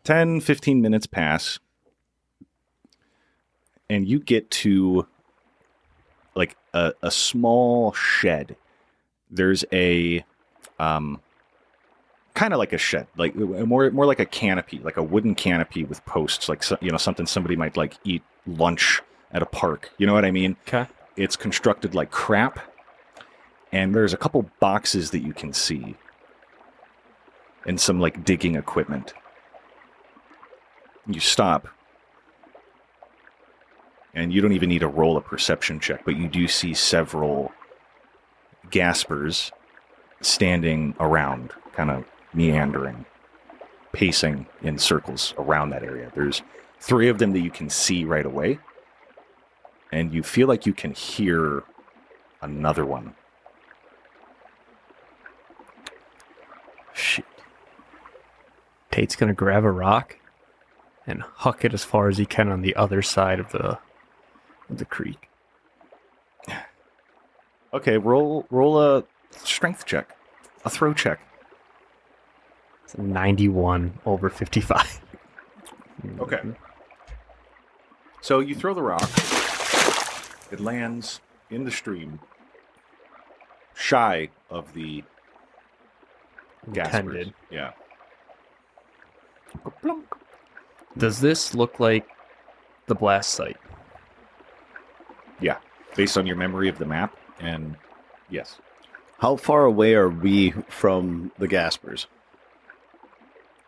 10, 15 minutes pass, and you get to like a small shed. There's a kind of like a shed, like more like a canopy, like a wooden canopy with posts, like something somebody might like eat lunch at a park. You know what I mean? Okay. It's constructed like crap, and there's a couple boxes that you can see, and some like digging equipment. You stop, and you don't even need to roll a perception check, but you do see several gaspers standing around, kind of meandering, pacing in circles around that area. There's 3 of them that you can see right away, and you feel like you can hear another one. Shit. Tate's gonna grab a rock and huck it as far as he can on the other side of the creek. Okay, roll a strength check, a throw check. It's a 91 over 55. Okay. So you throw the rock. It lands in the stream, shy of the gaspers. Intended. Yeah. Does this look like the blast site? Yeah. Based on your memory of the map, and yes. How far away are we from the gaspers?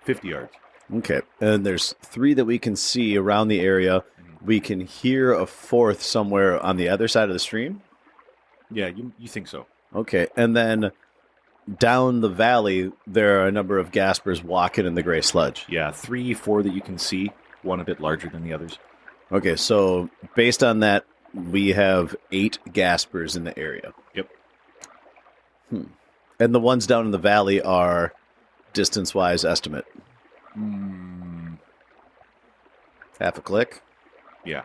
50 yards. Okay. And there's 3 that we can see around the area. We can hear a 4th somewhere on the other side of the stream? Yeah, you think so. Okay. And then down the valley, there are a number of gaspers walking in the gray sludge. Yeah, 3, 4 that you can see, one a bit larger than the others. Okay, so based on that, we have 8 gaspers in the area. Yep. And the ones down in the valley are distance-wise estimate. Half a click? Yeah.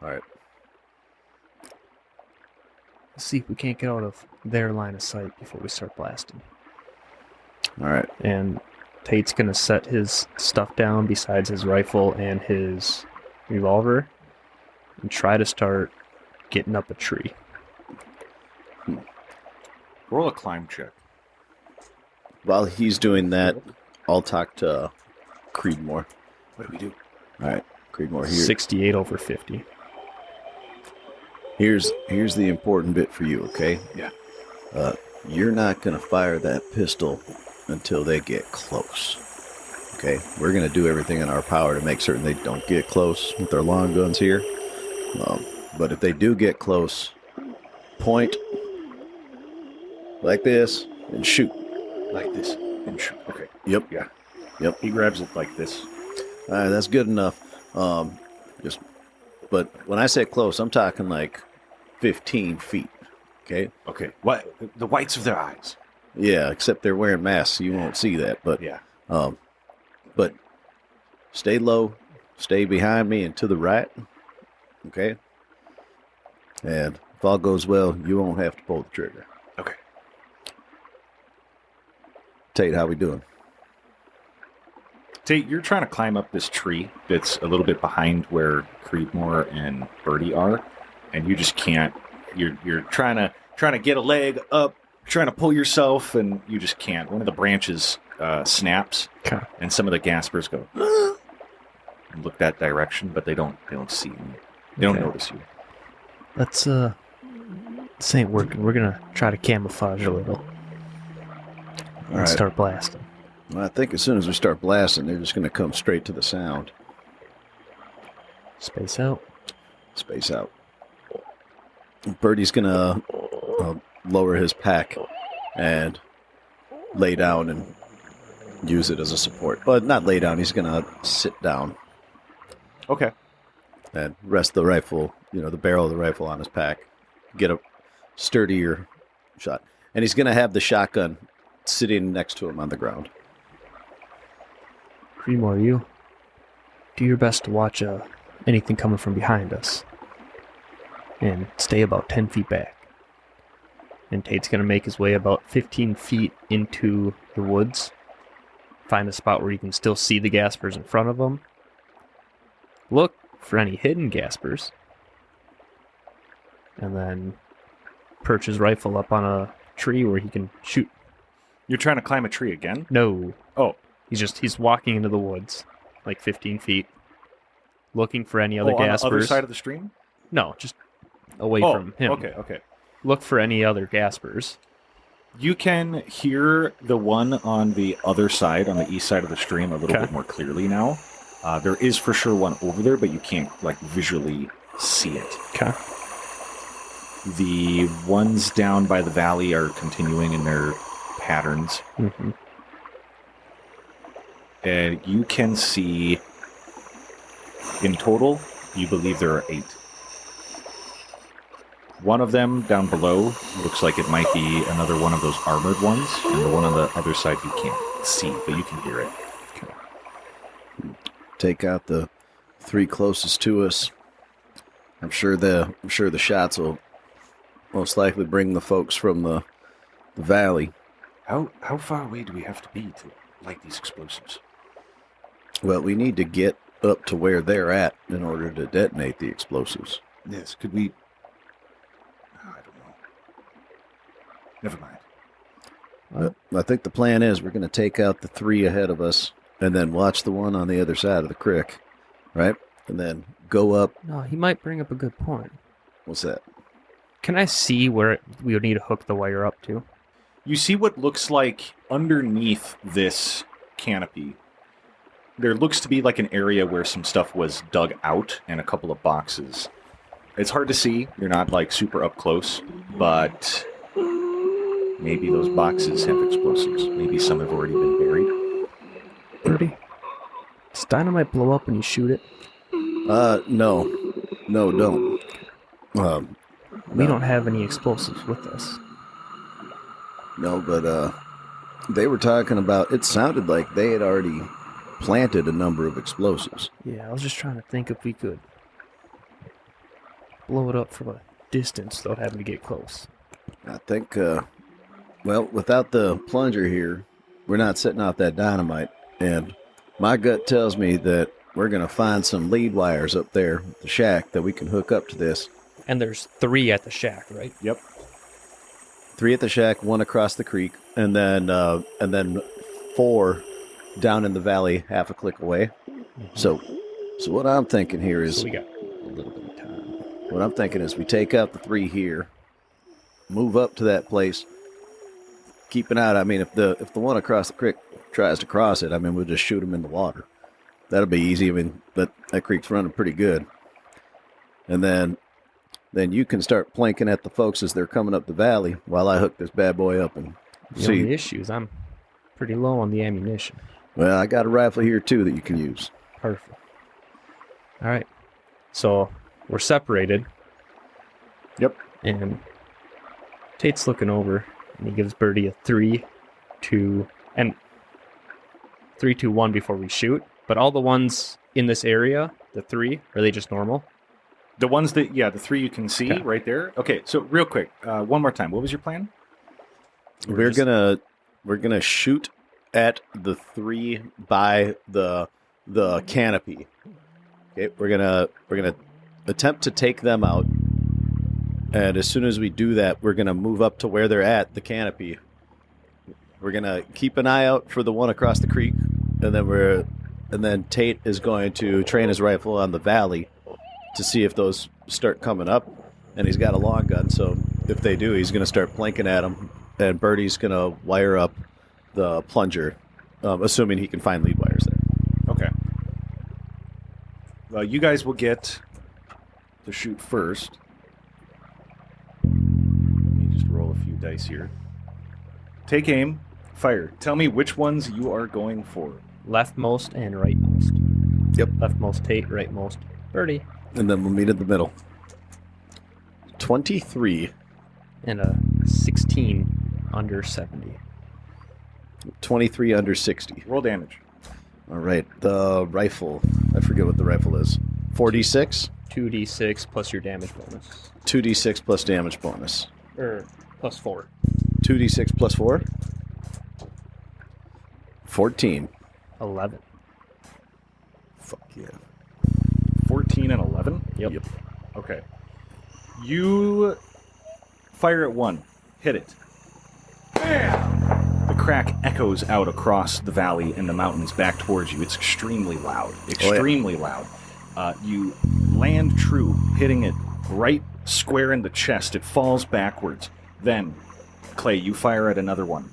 All right. Let's see if we can't get out of their line of sight before we start blasting. All right. And Tate's gonna set his stuff down besides his rifle and his revolver and try to start getting up a tree. Roll a climb check. While he's doing that, I'll talk to Creedmoor. What do we do? All right, Creedmoor, here. 68 over 50. Here's the important bit for you, okay? Yeah. You're not going to fire that pistol until they get close. Okay? We're going to do everything in our power to make certain they don't get close with their long guns here. But if they do get close, point like this and shoot. Like this. And shoot. Okay. Yep. Yeah. Yep. He grabs it like this. That's good enough. But when I say close, I'm talking like 15 feet. Okay? Okay. What? The whites of their eyes. Yeah, except they're wearing masks, so you won't see that. But Yeah. but stay low, stay behind me and to the right. Okay? And if all goes well, you won't have to pull the trigger. Okay. Tate, how we doing? Tate, you're trying to climb up this tree that's a little bit behind where Creedmoor and Birdie are, and you just can't. You're trying to get a leg up, trying to pull yourself, and you just can't. One of the branches snaps, Okay. and some of the gaspers go and look that direction, but they don't see you. They don't Okay. notice you. Let's this ain't working. We're gonna try to camouflage a little and right. start blasting. Well, I think as soon as we start blasting, they're just going to come straight to the sound. Space out. Space out. Birdie's going to lower his pack and lay down and use it as a support. But not lay down, he's going to sit down Okay. and rest the rifle, the barrel of the rifle on his pack. Get a sturdier shot. And he's going to have the shotgun sitting next to him on the ground. Creedmoor, you do your best to watch anything coming from behind us. And stay about 10 feet back. And Tate's going to make his way about 15 feet into the woods find a spot where you can still see the Gaspers in front of him. Look for any hidden Gaspers. And then perch his rifle up on a tree where he can shoot. You're trying to climb a tree again? No. Oh. He's walking into the woods, like 15 feet, looking for any other Gaspers. On the other side of the stream? No, just away from him. Okay. Look for any other Gaspers. You can hear the one on the other side, on the east side of the stream, a little bit more clearly now. There is for sure one over there, but you can't visually see it. Okay. The ones down by the valley are continuing in their patterns. Mm-hmm. And you can see, in total, you believe there are 8. One of them down below looks like it might be another one of those armored ones, and the one on the other side you can't see, but you can hear it. Okay. Take out the 3 closest to us. I'm sure the shots will most likely bring the folks from the valley. How far away do we have to be to light these explosives? Well, we need to get up to where they're at in order to detonate the explosives. Yes, could we... I don't know. Never mind. I think the plan is we're going to take out the 3 ahead of us and then watch the one on the other side of the creek, right? And then go up. No, he might bring up a good point. What's that? Can I see where we would need to hook the wire up to? You see what looks like underneath this canopy. There looks to be like an area where some stuff was dug out and a couple of boxes. It's hard to see. You're not super up close, but maybe those boxes have explosives. Maybe some have already been buried. Birdie, does dynamite blow up when you shoot it? No, don't. We don't have any explosives with us. No, but they were talking about, it sounded like they had already planted a number of explosives. Yeah, I was just trying to think if we could blow it up from a distance without having to get close. I think, without the plunger here, we're not setting off that dynamite. And my gut tells me that we're going to find some lead wires up there at the shack that we can hook up to this. And there's 3 at the shack, right? Yep. 3 at the shack, 1 across the creek, and then 4 down in the valley, half a click away. Mm-hmm. So what I'm thinking here is... So we got a little bit of time. What I'm thinking is we take out the 3 here, move up to that place, keep an eye out. I mean, if the one across the creek tries to cross it, we'll just shoot him in the water. That'll be easy. That creek's running pretty good. And then you can start planking at the folks as they're coming up the valley while I hook this bad boy up and the only issue is I'm pretty low on the ammunition. Well, I got a rifle here too that you can use. Perfect. All right. So we're separated. Yep. And Tate's looking over and he gives Birdie a 3, 2, 1 before we shoot. But all the ones in this area, the 3, are they just normal? The ones the 3 you can see right there. Okay, so real quick, one more time. What was your plan? We're gonna shoot at the 3 by the canopy. Okay, we're gonna attempt to take them out, and as soon as we do that, we're gonna move up to where they're at the canopy. We're gonna keep an eye out for the one across the creek, and then Tate is going to train his rifle on the valley to see if those start coming up, and he's got a long gun, so if they do, he's going to start planking at them, and Birdie's going to wire up the plunger, assuming he can find lead wires there. Okay. Well, you guys will get to shoot first. Let me just roll a few dice here. Take aim, fire. Tell me which ones you are going for. Leftmost and rightmost. Yep. Leftmost Tate, rightmost Birdie. And then we'll meet in the middle. 23. And a 16 under 70. 23 under 60. Roll damage. All right. The rifle. I forget what the rifle is. 4d6? 2d6 plus your damage bonus. 2d6 plus damage bonus. Plus 4. 2d6 plus 4? 14. 11. Fuck yeah. 14 and 11? Yep. Okay. You fire at one. Hit it. Bam! The crack echoes out across the valley and the mountains back towards you. It's extremely loud. Extremely loud. You land true, hitting it right square in the chest. It falls backwards. Then, Clay, you fire at another one.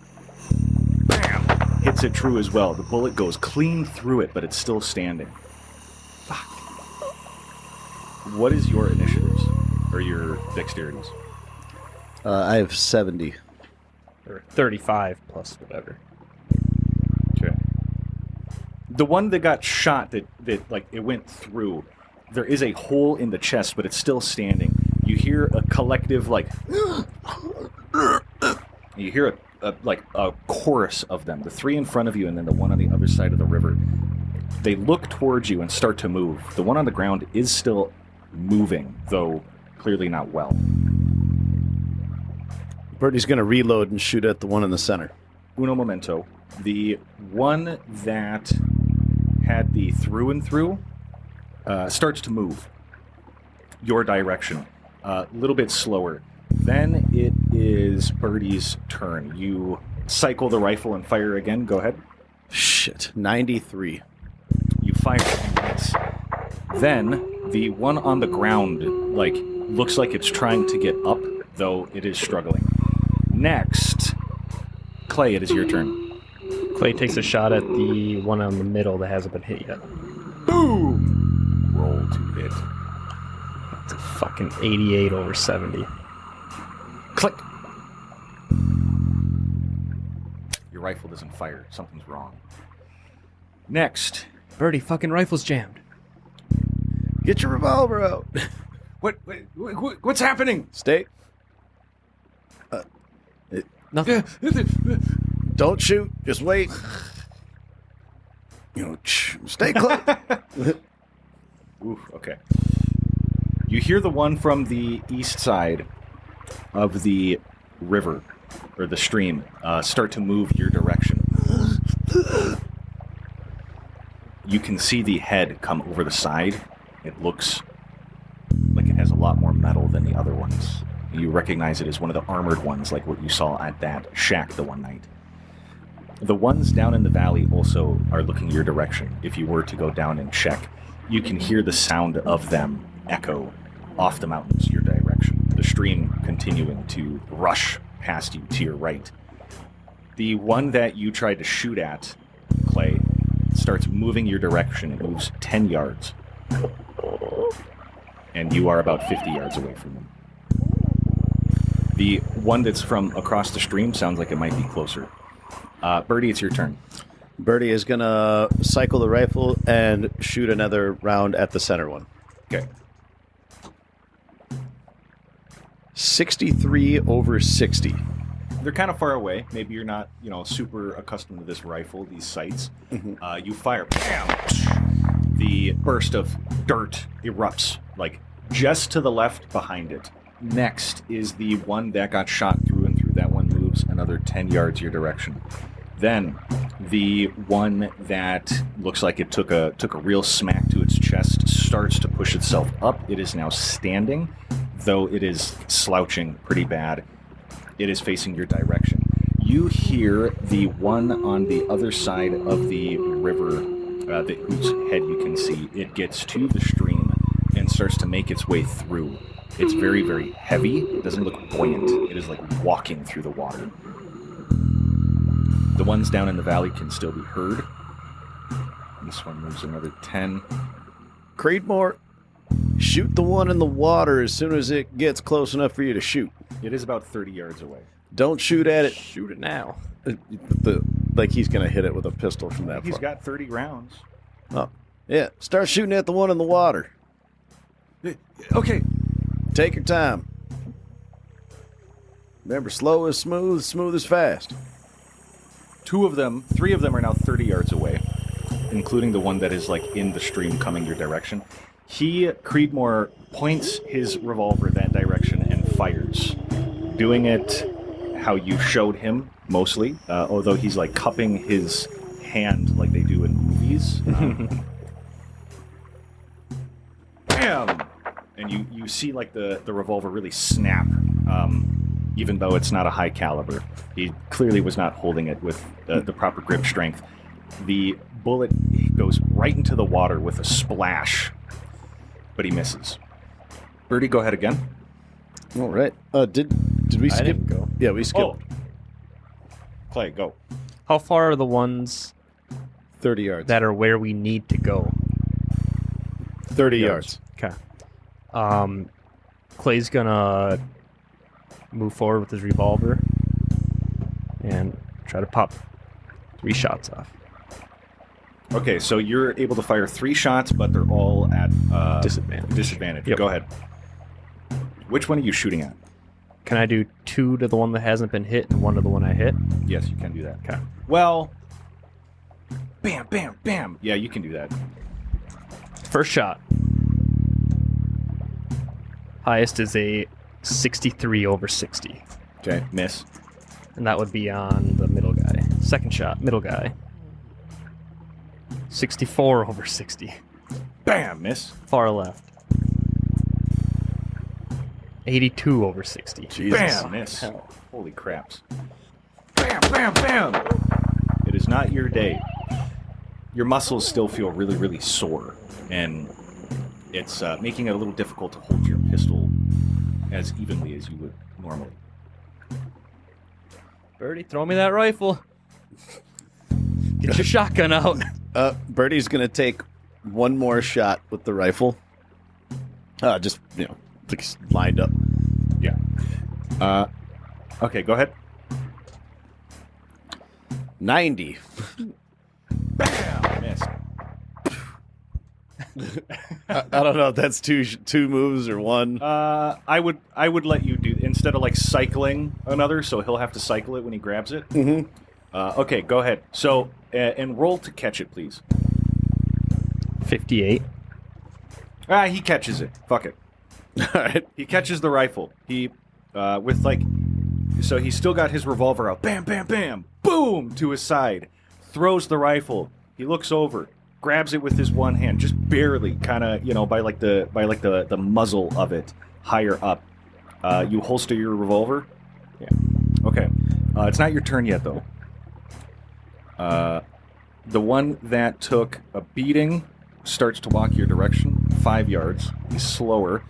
Bam! Hits it true as well. The bullet goes clean through it, but it's still standing. Fuck. What is your initiatives? Or your dexterities? I have 70. Or 35 plus whatever. Okay. The one that got shot that like it went through, there is a hole in the chest, but it's still standing. You hear a collective like you hear a chorus of them, the three in front of you and then the one on the other side of the river. They look towards you and start to move. The one on the ground is still moving, though clearly not well. Birdie's going to reload and shoot at the one in the center. Uno momento. The one that had the through and through starts to move your direction. A little bit slower. Then it is Birdie's turn. You cycle the rifle and fire again. Go ahead. Shit. 93. You fire and miss. Then the one on the ground looks like it's trying to get up, though it is struggling. Next, Clay, it is your turn. Clay takes a shot at the one on the middle that hasn't been hit yet. Boom! Roll to hit. It's a fucking 88 over 70. Click! Your rifle doesn't fire. Something's wrong. Next. Birdie, fucking rifle's jammed. Get your revolver out. What's happening? Stay. Nothing. Don't shoot. Just wait. Stay close. Oof, okay. You hear the one from the east side of the river, or the stream, start to move your direction. You can see the head come over the side. It looks like it has a lot more metal than the other ones. You recognize it as one of the armored ones, like what you saw at that shack the one night. The ones down in the valley also are looking your direction. If you were to go down and check, you can hear the sound of them echo off the mountains your direction. The stream continuing to rush past you to your right. The one that you tried to shoot at, Clay, starts moving your direction. It moves 10 yards. And you are about 50 yards away from them. The one that's from across the stream sounds like it might be closer. Birdie, it's your turn. Birdie is going to cycle the rifle and shoot another round at the center one. Okay. 63 over 60. They're kind of far away. Maybe you're not, super accustomed to this rifle, these sights. Mm-hmm. You fire. Bam! The burst of dirt erupts, just to the left behind it. Next is the one that got shot through and through. That one moves another 10 yards your direction. Then the one that looks like it took a real smack to its chest starts to push itself up. It is now standing, though it is slouching pretty bad. It is facing your direction. You hear the one on the other side of the river, whose head you can see. It gets to the stream and starts to make its way through. It's very, very heavy. It doesn't look buoyant. It is like walking through the water. The ones down in the valley can still be heard. This one moves another 10. Creedmoor, shoot the one in the water as soon as it gets close enough for you to shoot. It is about 30 yards away. Don't shoot at it. Shoot it now. He's going to hit it with a pistol from that He's far. got 30 rounds. Oh, yeah. Start shooting at the one in the water. Okay. Take your time. Remember, slow is smooth, smooth is fast. 3 of them are now 30 yards away, including the one that is in the stream coming your direction. Creedmoor, points his revolver that direction and fires, doing it how you showed him mostly, although he's cupping his hand like they do in please. Bam! And you see like the revolver really snap, even though it's not a high caliber. He clearly was not holding it with the proper grip strength. The bullet goes right into the water with a splash, but he misses. Birdie, go ahead again. All right. Did we skip? I didn't go. Yeah, we skipped. Oh. Clay, go. How far are the ones 30 yards. that are where we need to go? 30 yards. Okay. Clay's gonna move forward with his revolver and try to pop 3 shots off. Okay, so you're able to fire 3 shots, but they're all at Disadvantage. Yep. Go ahead. Which one are you shooting at? Can I do 2 to the one that hasn't been hit and 1 to the one I hit? Yes, you can do that. Okay. Well, bam, bam, bam. Yeah, you can do that. First shot. Highest is a 63 over 60. Okay, miss. And that would be on the middle guy. Second shot, middle guy. 64 over 60. Bam, miss. Far left. 82 over 60. Jesus. Bam, miss. Holy craps. Bam, bam, bam. It is not your day. Your muscles still feel really, really sore, and it's making it a little difficult to hold your pistol as evenly as you would normally. Birdie, throw me that rifle. Get your shotgun out. Birdie's going to take one more shot with the rifle. Just, like lined up. Yeah. Okay, go ahead. 90. Bam, miss. I don't know if that's two moves or one. I would let you do instead of like cycling another, so he'll have to cycle it when he grabs it. Mm-hmm. Okay, go ahead. So and roll to catch it, please. 58. He catches it. Fuck it. All right. He catches the rifle. He with like, so he's still got his revolver out. Bam, bam, bam, boom to his side. Throws the rifle. He looks over. Grabs it with his one hand, just barely, kind of, by the muzzle of it, higher up. You holster your revolver. Yeah. Okay. It's not your turn yet, though. The one that took a beating starts to walk your direction, 5 yards. He's slower.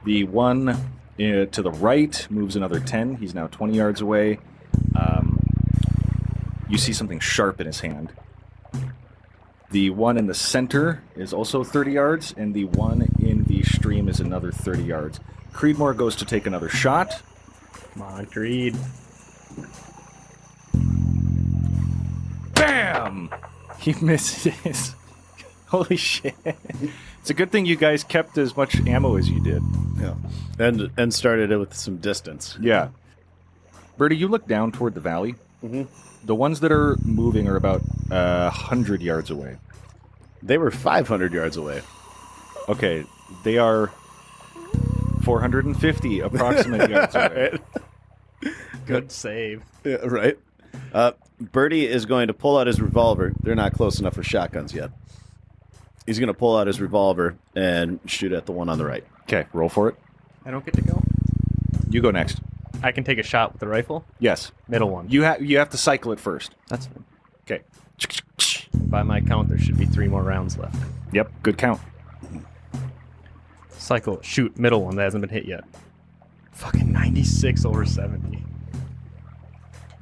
The one to the right moves another 10. He's now 20 yards away. You see something sharp in his hand. The one in the center is also 30 yards, and the one in the stream is another 30 yards. Creedmoor goes to take another shot. Come on, Creed. Bam! He misses. Holy shit. It's a good thing you guys kept as much ammo as you did. Yeah. And started it with some distance. Yeah. Birdie, you look down toward the valley. Mm-hmm. The ones that are moving are about 100 yards away. They were 500 yards away. Okay, they are 450 approximate yards away. Good save. Yeah, right. Birdie is going to pull out his revolver. They're not close enough for shotguns yet. He's going to pull out his revolver and shoot at the one on the right. Okay, roll for it. I don't get to go. You go next. I can take a shot with the rifle. Yes. Middle one. You have to cycle it first. That's fine. Okay. By my count, there should be 3 more rounds left. Yep, good count. Cycle, shoot, middle one that hasn't been hit yet. Fucking 96 over 70.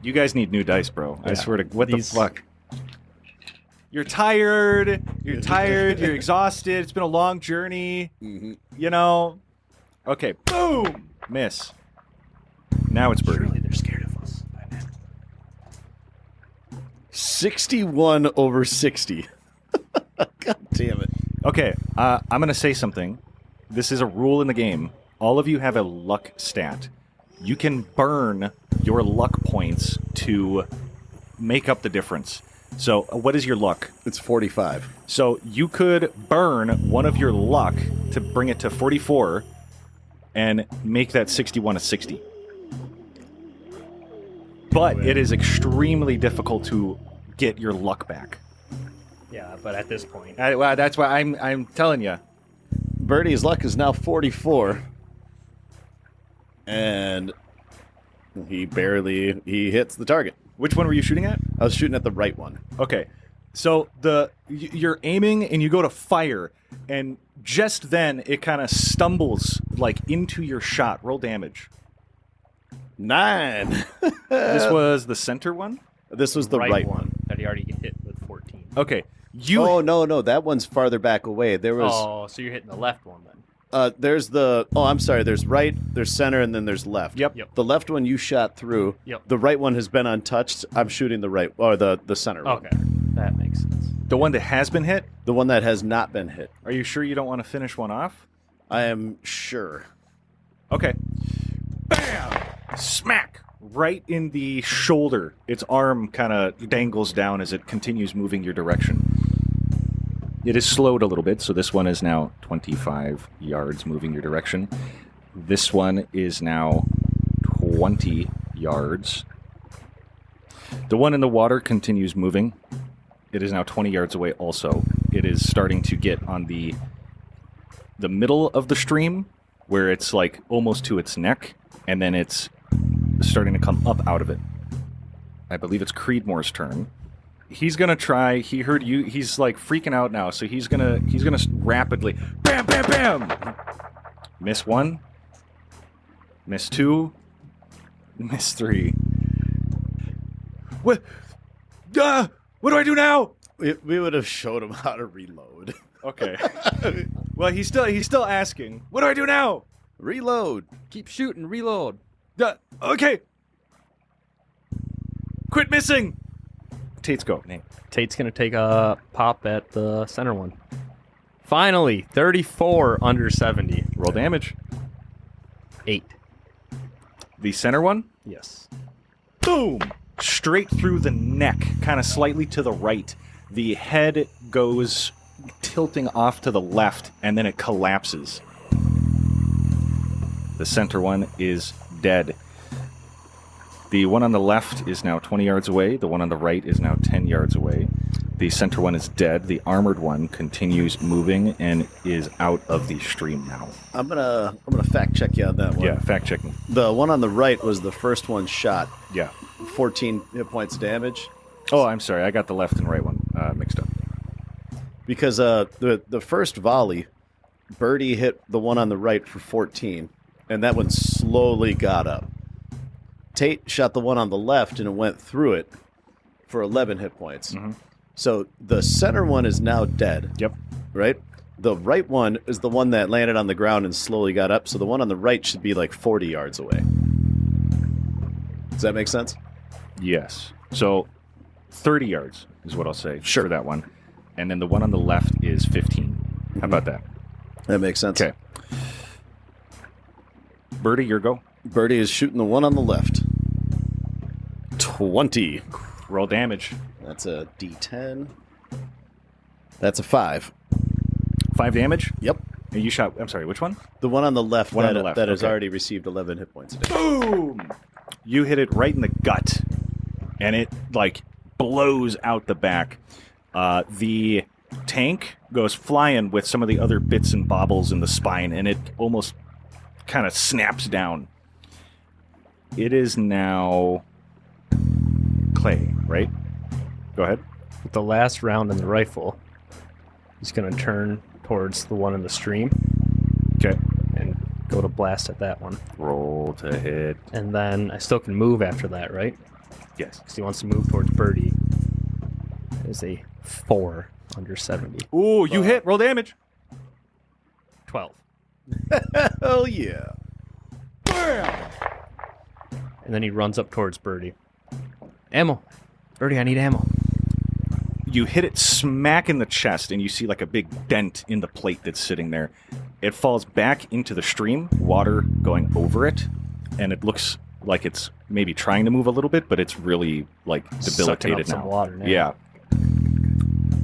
You guys need new dice, bro. I Yeah. swear to... What These- the fuck? You're tired. You're tired. You're exhausted. It's been a long journey. Mm-hmm. Okay, boom! Miss. Now it's Birdie. Surely they're scared of us by now. 61 over 60. God damn it. Okay, I'm going to say something. This is a rule in the game. All of you have a luck stat. You can burn your luck points to make up the difference. So, what is your luck? It's 45. So, you could burn one of your luck to bring it to 44 and make that 61 a 60. But it is extremely difficult to get your luck back. Yeah, but at this point, Well, that's why I'm telling you. Birdie's luck is now 44. And he hits the target. Which one were you shooting at? I was shooting at the right one. Okay. So you're aiming and you go to fire, and just then it kind of stumbles like into your shot. Roll damage. 9. This was the center one? This was the right one. that he already hit with 14. Okay. Oh, no. That one's farther back away. There was... Oh, so you're hitting the left one then. There's the... Oh, I'm sorry. There's right, there's center, and then there's left. Yep. The left one you shot through. Yep. The right one has been untouched. I'm shooting the right... Or the center one. Okay. That makes sense. The one that has been hit? The one that has not been hit. Are you sure you don't want to finish one off? I am sure. Okay. Bam! Smack! Right in the shoulder. Its arm kind of dangles down as it continues moving your direction. It is slowed a little bit, so this one is now 25 yards moving your direction. This one is now 20 yards. The one in the water continues moving. It is now 20 yards away also. It is starting to get on the middle of the stream, where it's like almost to its neck, and then it's starting to come up out of it. I believe it's Creedmoor's turn. He's gonna try. He heard you. He's like freaking out now, so he's gonna rapidly bam, bam, bam. Miss one. Miss two. Miss three. What? What do I do now? We would have showed him how to reload. Okay. Well, he's still asking. What do I do now? Reload. Keep shooting, reload. Okay. Quit missing. Tate's go. Name. Tate's going to take a pop at the center one. Finally, 34 under 70. Roll damage. 8. The center one. Yes. Boom! Straight through the neck, kind of slightly to the right. The head goes tilting off to the left, and then it collapses. The center one is dead. The one on the left is now 20 yards away. The one on the right is now 10 yards away. The center one is dead. The armored one continues moving and is out of the stream now. I'm gonna fact check you on that one. Yeah, fact checking. The one on the right was the first one shot. Yeah. 14 hit points damage. Oh, I'm sorry. I got the left and right one mixed up. Because the first volley, Birdie hit the one on the right for 14, and that one slowly got up. Tate shot the one on the left, and it went through it for 11 hit points. Mm-hmm. So the center one is now dead. Yep. Right? The right one is the one that landed on the ground and slowly got up, so the one on the right should be like 40 yards away. Does that make sense? Yes. So 30 yards is what I'll say Sure. for that one. And then the one on the left is 15. How about that? That makes sense. Okay. Birdie, your go. Birdie is shooting the one on the left. 20. Roll damage. That's a D10. That's a 5. 5 damage. Yep. And you shot, I'm sorry, which one? The one on the left One that, on the left, that has okay. already received 11 hit points a day. Boom! You hit it right in the gut. And it, like, blows out the back. The tank goes flying with some of the other bits and bobbles in the spine, and it almost kind of snaps down. It is now Clay, right? Go ahead. With the last round in the rifle, he's going to turn towards the one in the stream. Okay. And go to blast at that one. Roll to hit. And then I still can move after that, right? Yes. Because he wants to move towards Birdie. That is a 4 under 70. Ooh, you hit. Roll damage. 12. Hell yeah. Bam! And then he runs up towards Birdie. Ammo. Birdie, I need ammo. You hit it smack in the chest, and you see like a big dent in the plate that's sitting there. It falls back into the stream, water going over it, and it looks like it's maybe trying to move a little bit, but it's really like Sucking debilitated up some now. water now. Yeah.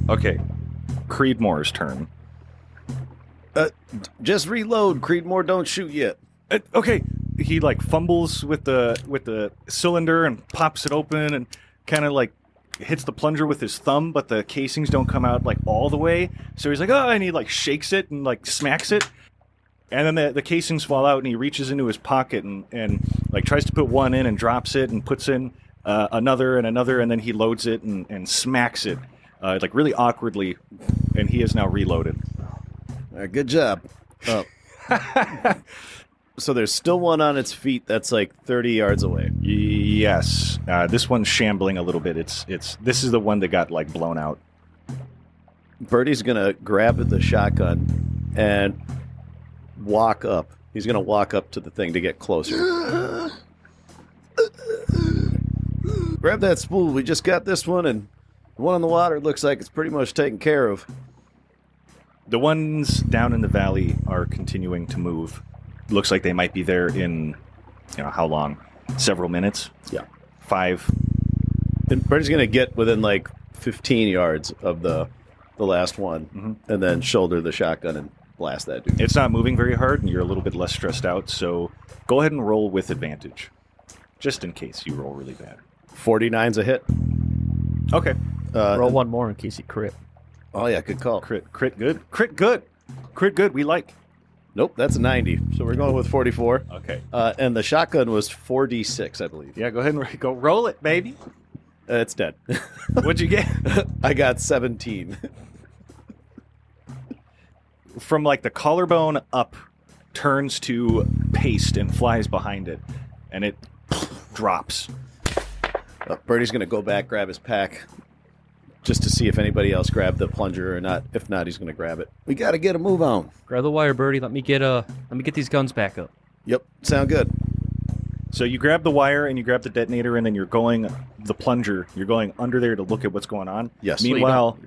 Okay. Creedmoor's turn. Just reload. Creedmoor, don't shoot yet. Okay. He like fumbles with the cylinder and pops it open and kind of like hits the plunger with his thumb, but the casings don't come out like all the way. So he's like, oh, and he like shakes it and like smacks it. And then the casings fall out, and he reaches into his pocket and like tries to put one in and drops it and puts in another, and then he loads it and smacks it like really awkwardly, and he is now reloaded. All right, good job. So there's still one on its feet that's like 30 yards away. Yes, this one's shambling a little bit. This is the one that got like blown out. Birdie's gonna grab the shotgun and walk up. He's gonna walk up to the thing to get closer. Grab that spool. We just got this one, and the one in the water looks like it's pretty much taken care of. The ones down in the valley are continuing to move. Looks like they might be there in, how long? Several minutes? Yeah. 5. And Birdie's gonna get within like 15 yards of the last one, and then shoulder the shotgun and blast that dude. It's not moving very hard, and you're a little bit less stressed out, so go ahead and roll with advantage. Just in case you roll really bad. 49's a hit. Okay. Roll one more in case you crit. Oh, yeah, good call. Crit good? Crit good! Crit good, we like. Nope, that's a 90. So we're going with 44. Okay. And the shotgun was 4d6, I believe. Yeah, go ahead and go roll it, baby. It's dead. What'd you get? I got 17. From like the collarbone up, turns to paste and flies behind it, and it drops. Birdie's going to go back, grab his pack, just to see if anybody else grabbed the plunger or not. If not, he's going to grab it. We got to get a move on. Grab the wire, Birdie. Let me get these guns back up. Yep, sound good. So you grab the wire and you grab the detonator, and then you're going the plunger. You're going under there to look at what's going on. Yes. Meanwhile,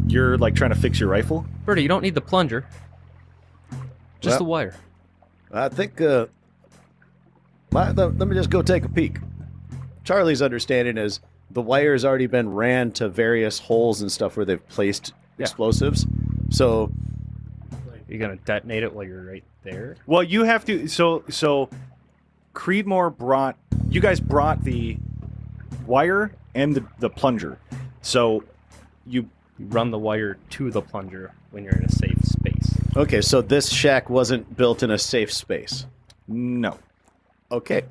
you're like trying to fix your rifle. Birdie, you don't need the plunger. Just the wire. I think, let me just go take a peek. Charlie's understanding is the wire has already been ran to various holes and stuff where they've placed explosives. So You're going to detonate it while you're right there? Well, you have to. So Creedmoor you guys brought the wire and the plunger. So you run the wire to the plunger when you're in a safe space. okay, so this shack wasn't built in a safe space. no. Okay.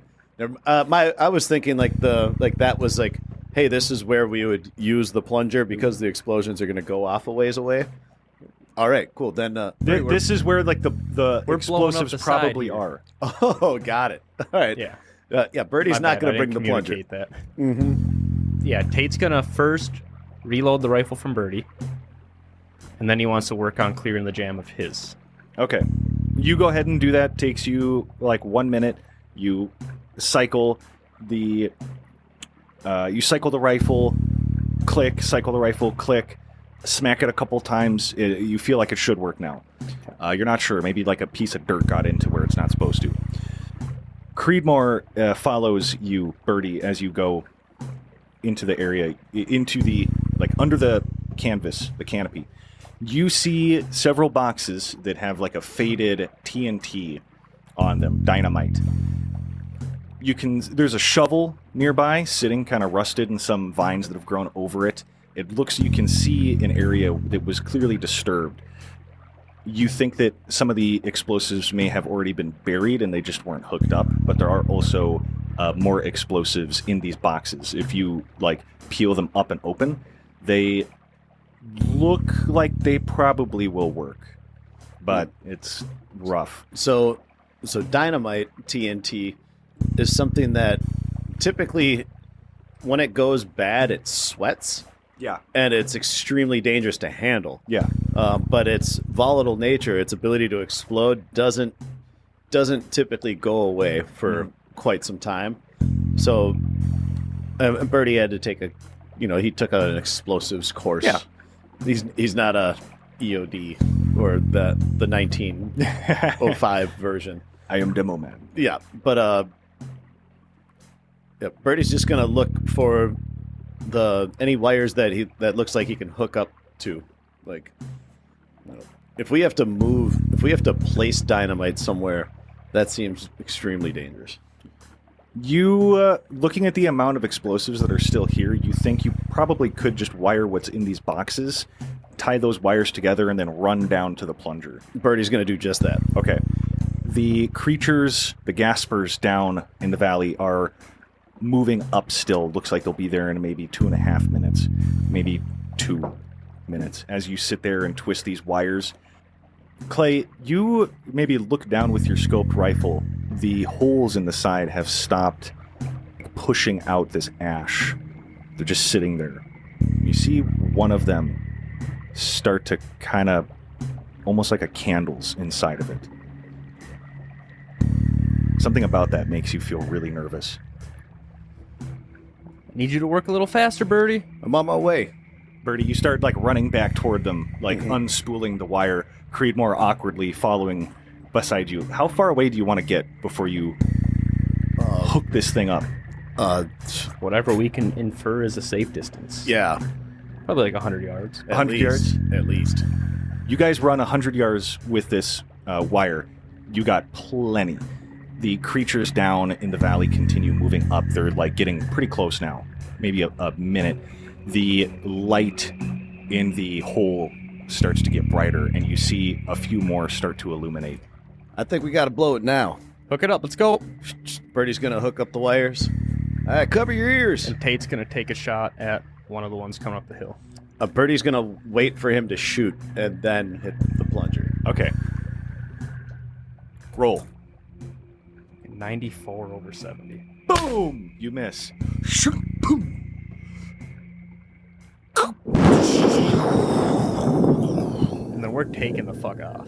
I was thinking that was like, hey, this is where we would use the plunger because the explosions are going to go off a ways away. All right, cool. Then This is where like the blowing up explosives the probably side here. are. Oh, got it. All right. Yeah. Yeah. Birdie's My not bad, going I to bring didn't the plunger. communicate that. Yeah, Tate's going to first reload the rifle from Birdie, and then he wants to work on clearing the jam of his. Okay. You go ahead and do that. Takes you like 1 minute. You cycle the rifle, click, cycle the rifle, click, smack it a couple times. You feel like it should work now. You're not sure. Maybe like a piece of dirt got into where it's not supposed to. Creedmoor follows you, Birdie, as you go into the area, into the, like, under the canvas, the canopy. You see several boxes that have like a faded TNT on them, dynamite. There's a shovel nearby, sitting kind of rusted, and some vines that have grown over it. You can see an area that was clearly disturbed. You think that some of the explosives may have already been buried and they just weren't hooked up, but there are also more explosives in these boxes. If you like peel them up and open, they look like they probably will work, but it's rough. So dynamite TNT is something that typically when it goes bad, it sweats. Yeah. And it's extremely dangerous to handle. Yeah. But its volatile nature, its ability to explode, doesn't typically go away for quite some time. So Birdie had to take he took an explosives course. Yeah. He's not a EOD or the 1905 version. I am Demo Man. Yeah, but Birdie's just gonna look for any wires that looks like he can hook up to. Like, if we have to place dynamite somewhere, that seems extremely dangerous. You, looking at the amount of explosives that are still here, you think you probably could just wire what's in these boxes, tie those wires together, and then run down to the plunger. Birdie's going to do just that. Okay. The creatures, the gaspers down in the valley are moving up still. Looks like they'll be there in maybe 2.5 minutes, maybe 2 minutes, as you sit there and twist these wires. Clay, you maybe look down with your scoped rifle. The holes in the side have stopped pushing out this ash. They're just sitting there. You see one of them start to kind of almost like a candle's inside of it. Something about that makes you feel really nervous. Need you to work a little faster, Birdie. I'm on my way. Birdie, you start like running back toward them, like unspooling the wire. Creedmoor awkwardly following beside you. How far away do you want to get before you hook this thing up? Whatever we can infer is a safe distance. Yeah. Probably like 100 yards. 100 yards? At least. You guys run 100 yards with this wire. You got plenty. The creatures down in the valley continue moving up. They're like getting pretty close now. Maybe a minute. The light in the hole starts to get brighter, and you see a few more start to illuminate. I think we got to blow it now. Hook it up. Let's go. Birdie's going to hook up the wires. All right, cover your ears. And Tate's going to take a shot at one of the ones coming up the hill. Birdie's going to wait for him to shoot and then hit the plunger. Okay. Roll. 94 over 70. Boom! You miss. Shoot! Boom! And then we're taking the fuck off.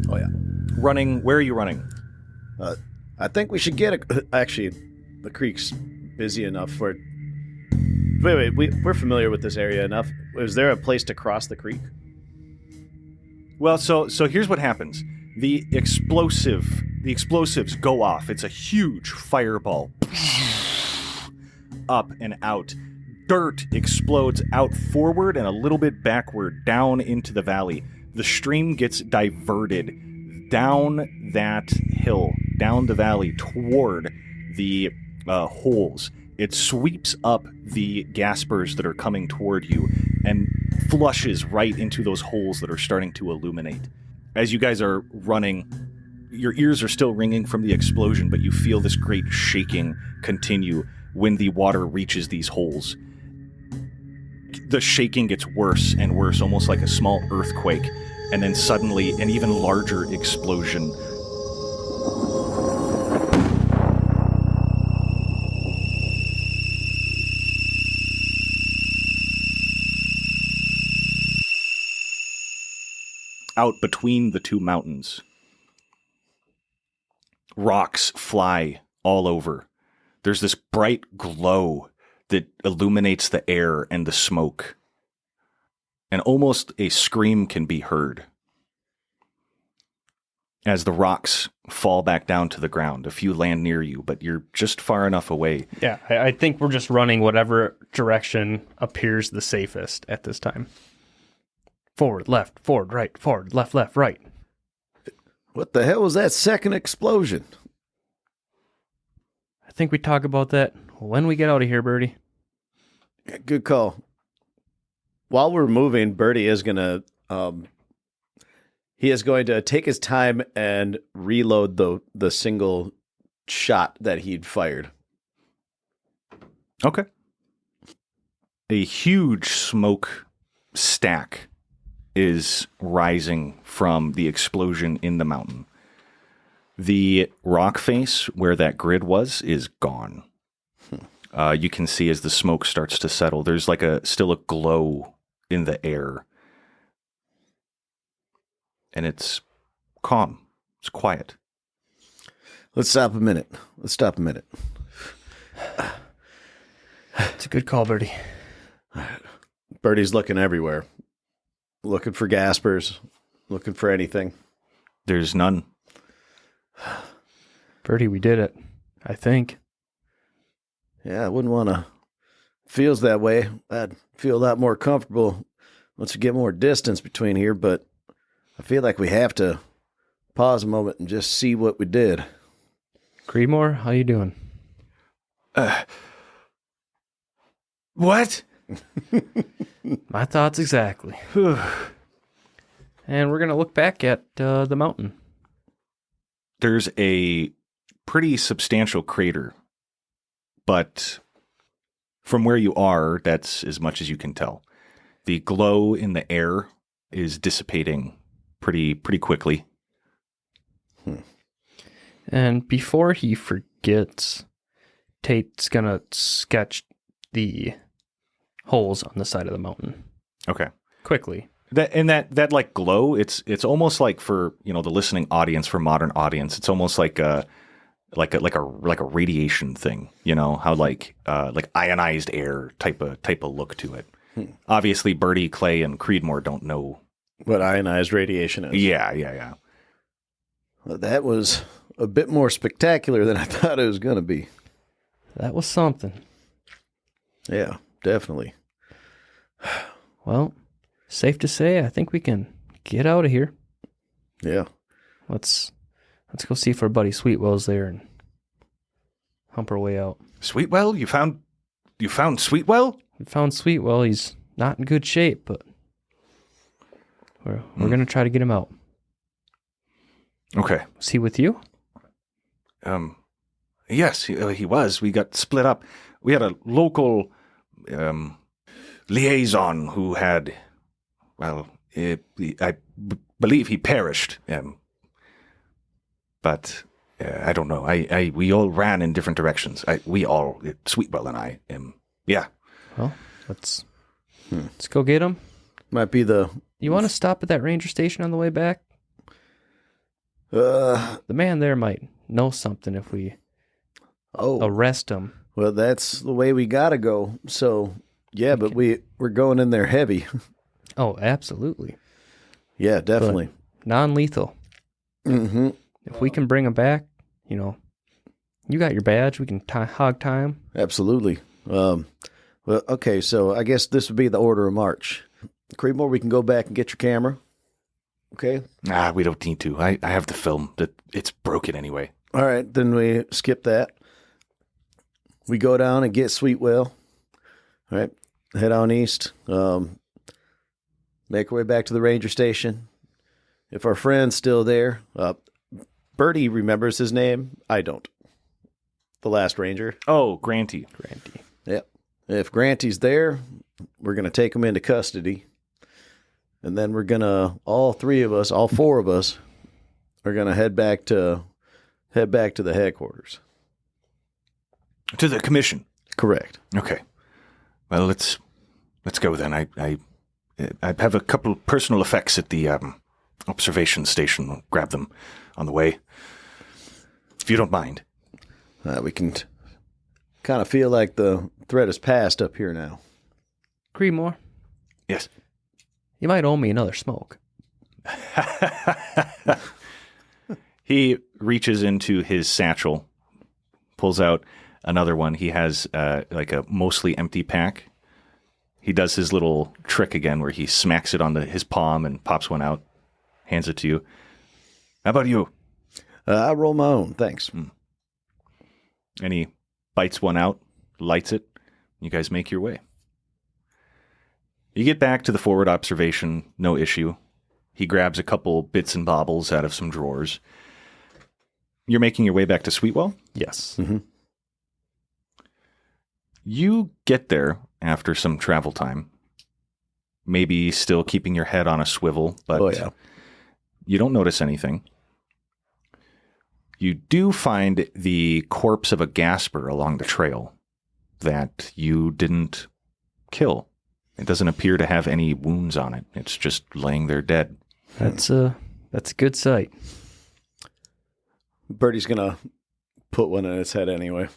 Oh, yeah. Running. Where are you running? I think we should get actually, the creek's busy enough for... Wait, we're familiar with this area enough. Is there a place to cross the creek? Well, so here's what happens. The explosives go off. It's a huge fireball. Up and out. Dirt explodes out forward and a little bit backward down into the valley. The stream gets diverted down that hill, down the valley toward the holes. It sweeps up the gaspers that are coming toward you and flushes right into those holes that are starting to illuminate. As you guys are running, your ears are still ringing from the explosion, but you feel this great shaking continue when the water reaches these holes. The shaking gets worse and worse, almost like a small earthquake, and then suddenly an even larger explosion. Out between the two mountains. Rocks fly all over. There's this bright glow that illuminates the air and the smoke. And almost a scream can be heard as the rocks fall back down to the ground. A few land near you, but you're just far enough away. Yeah, I think we're just running whatever direction appears the safest at this time. Forward, left, left, right. What the hell was that second explosion? I think we talk about that when we get out of here, Birdie. Good call. While we're moving, Birdie is going to take his time and reload the single shot that he'd fired. Okay. A huge smoke stack is rising from the explosion in the mountain. The rock face where that grid was is gone. You can see as the smoke starts to settle, there's like still a glow in the air. And it's calm. It's quiet. Let's stop a minute. It's a good call, Birdie. Birdie's looking everywhere. Looking for gaspers. Looking for anything. There's none. Birdie, we did it. I think. Yeah, I wouldn't want to. Feels that way. I'd feel a lot more comfortable once we get more distance between here, but I feel like we have to pause a moment and just see what we did. Creedmoor, how you doing? What? My thoughts exactly. And we're going to look back at the mountain. There's a pretty substantial crater, but from where you are, that's as much as you can tell. The glow in the air is dissipating pretty quickly. And before he forgets, Tate's going to sketch the holes on the side of the mountain. Okay. Quickly. That like glow, it's almost like for, the listening audience, for modern audience, it's almost like a radiation thing, how like ionized air type of look to it. Obviously Birdie, Clay, and Creedmoor don't know what ionized radiation is. Yeah. Well, that was a bit more spectacular than I thought it was going to be. That was something. Yeah, definitely. Well, safe to say, I think we can get out of here. Yeah. Let's go see if our buddy Sweetwell's there and hump our way out. Sweetwell? You found Sweetwell? We found Sweetwell. He's not in good shape, but we're going to try to get him out. Okay. Was he with you? Yes, he was. We got split up. We had a local liaison who had, I believe he perished. But I don't know. We all ran in different directions. Sweetwell and I. Yeah. Well, let's go get him. Might be the... You want to stop at that ranger station on the way back? The man there might know something if we arrest him. Well, that's the way we gotta go. So, yeah, but we're going in there heavy. Oh, absolutely. Yeah, definitely. But non-lethal. Mm-hmm. If we can bring him back, you got your badge. We can hog tie him. Absolutely. Well, okay, so I guess this would be the order of march. Creedmoor, we can go back and get your camera. Okay? We don't need to. I have the film. It's broken anyway. All right, then we skip that. We go down and get Sweetwell. All right, head on east. Make our way back to the ranger station. If our friend's still there, Birdie remembers his name. I don't. The last ranger. Oh, Granty. Yep. If Granty's there, we're going to take him into custody. And then we're going to, all four of us, are going to head back to the headquarters. To the commission. Correct. Okay. Well, let's go then. I have a couple personal effects at the observation station. I'll grab them on the way, if you don't mind. We can kind of feel like the threat is past up here now. Creedmoor, Yes. you might owe me another smoke. He reaches into his satchel, pulls out another one. He has like a mostly empty pack. He does his little trick again where he smacks it on his palm and pops one out, hands it to you. How about you? I roll my own, thanks. And he bites one out, lights it. You guys make your way. You get back to the forward observation, no issue. He grabs a couple bits and baubles out of some drawers. You're making your way back to Sweetwell? Yes. Mm-hmm. You get there after some travel time. Maybe still keeping your head on a swivel, but you don't notice anything. You do find the corpse of a gasper along the trail that you didn't kill. It doesn't appear to have any wounds on it. It's just laying there dead. That's a good sight. Birdie's going to put one in its head anyway.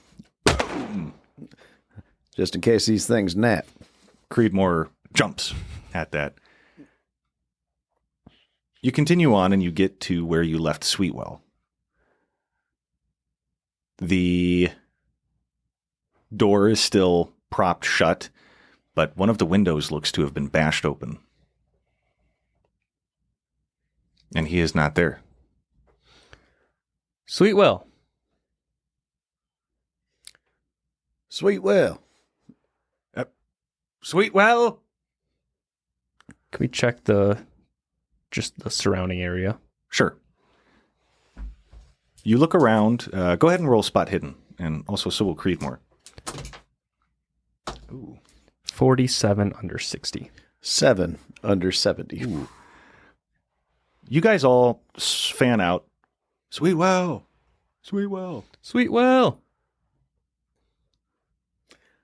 Just in case these things nap. Creedmoor jumps at that. You continue on and you get to where you left Sweetwell. The door is still propped shut, but one of the windows looks to have been bashed open. And he is not there. Sweetwell. Sweetwell. Sweetwell? Can we check just the surrounding area? Sure. You look around. Go ahead and roll spot hidden. And also, so will Creedmoor. Ooh. 47 under 60. 7 under 70. Ooh. You guys all fan out. Sweetwell. Sweetwell. Sweetwell.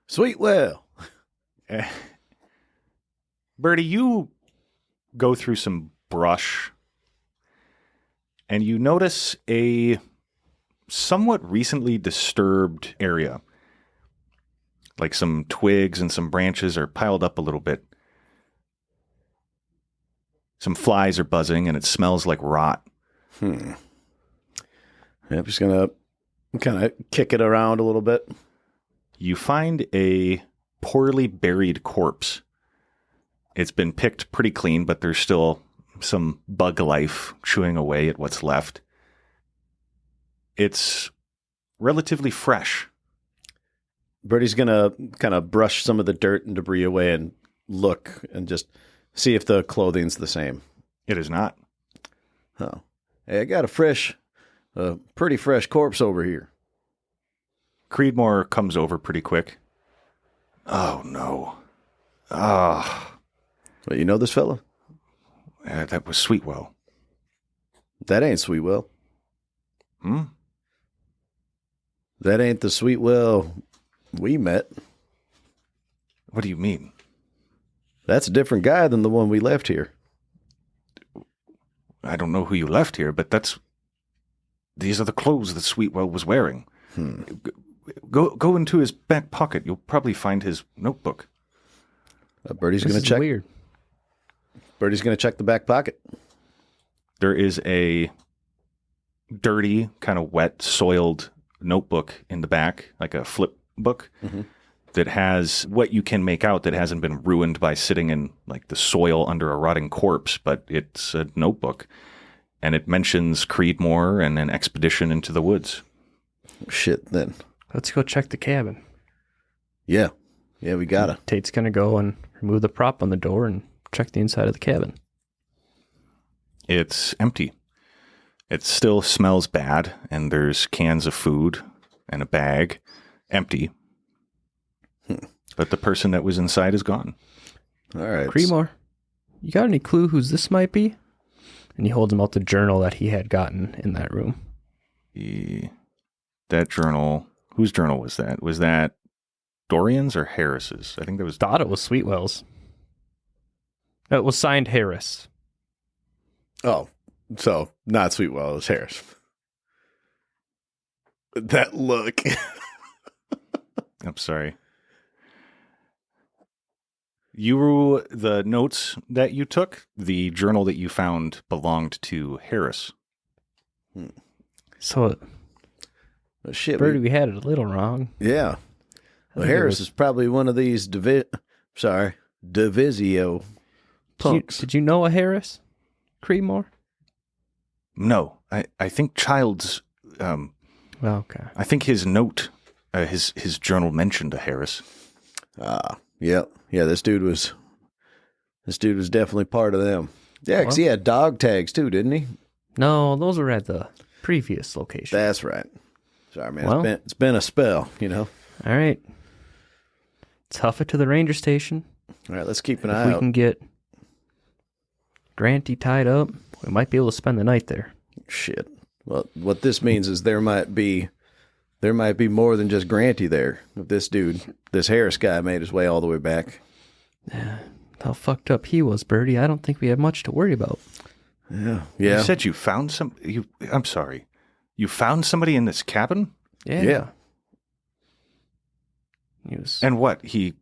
Sweetwell. Birdie, you go through some brush and you notice a somewhat recently disturbed area. Like some twigs and some branches are piled up a little bit. Some flies are buzzing and it smells like rot. I'm just going to kind of kick it around a little bit. You find a poorly buried corpse. It's been picked pretty clean, but there's still some bug life chewing away at what's left. It's relatively fresh. Birdie's going to kind of brush some of the dirt and debris away and look and just see if the clothing's the same. It is not. Oh. Hey, I got a pretty fresh corpse over here. Creedmoor comes over pretty quick. Oh, no. Ah. Well, you know this fella? That was Sweetwell. That ain't Sweetwell. Hmm? That ain't the Sweetwell we met. What do you mean? That's a different guy than the one we left here. I don't know who you left here, but these are the clothes that Sweetwell was wearing. Go into his back pocket. You'll probably find his notebook. Birdie's going to check. Weird. Birdie's going to check the back pocket. There is a dirty, kind of wet, soiled notebook in the back, like a flip book, that has what you can make out that hasn't been ruined by sitting in like the soil under a rotting corpse, but it's a notebook. And it mentions Creedmoor and an expedition into the woods. Shit, then. Let's go check the cabin. Yeah. Yeah, we gotta. Tate's going to go and remove the prop on the door and check the inside of the cabin. It's empty. It still smells bad, and there's cans of food and a bag. Empty. But the person that was inside is gone. All right. Creedmoor, you got any clue whose this might be? And he holds him out the journal that he had gotten in that room. That journal, whose journal was that? Was that Dorian's or Harris's? I think that was... Thought it was Sweetwell's. It was signed Harris. Oh, so not Sweetwell, it's Harris. That look. I'm sorry. The notes that you took, the journal that you found belonged to Harris. So, Oh, shit. Birdie, we had it a little wrong. Yeah. Well, Harris is probably one of these Divisio punks. Did you know a Harris? Creedmoor? No, I think Child's... Okay. I think his note, his journal mentioned a Harris. Yeah. This dude was definitely part of them. Yeah, because he had dog tags too, didn't he? No, those were at the previous location. That's right. Sorry, man. Well, it's been a spell, you know. All right. Let's huff it to the ranger station. All right, let's keep an If eye we out. can get Granty tied up, we might be able to spend the night there. Shit. Well, what this means is there might be more than just Granty there. If this Harris guy made his way all the way back. How fucked up he was, Birdie. I don't think we have much to worry about. Yeah. You said you found I'm sorry. You found somebody in this cabin? Yeah. He was And what? He